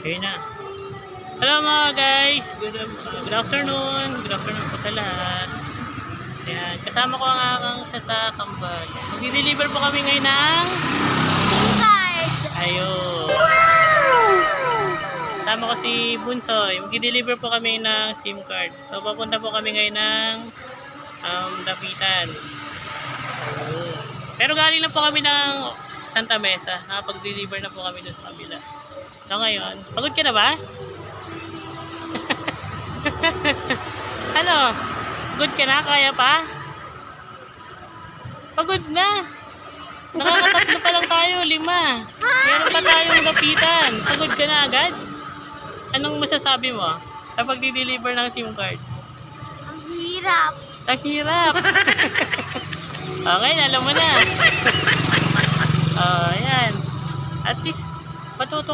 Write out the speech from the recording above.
Ayun na. Hello mga guys, good afternoon. Good afternoon po sa lahat. Ayan, kasama ko ang aking sasakambal. Magdi-deliver po kami ngayon ng SIM card! ayun. Kasama ko si Bunsoy. Magdi-deliver po kami ng SIM card. So papunta po kami ngayon ng Dapitan. Ayun. Pero galing na po kami ng Santa Mesa. Nakapag-deliver na po kami doon sa kabila. So ngayon, pagod ka na ba? Ano? Good ka na? Kaya pa? Pagod na. Nakakatatlo pa lang tayo, 5. Meron pa tayong lapitan. Pagod ka na agad? Anong masasabi mo kapag di-deliver ng SIM card? Ang hirap! Ang hirap. Okay, alam mo na. Ayan. At least, matuto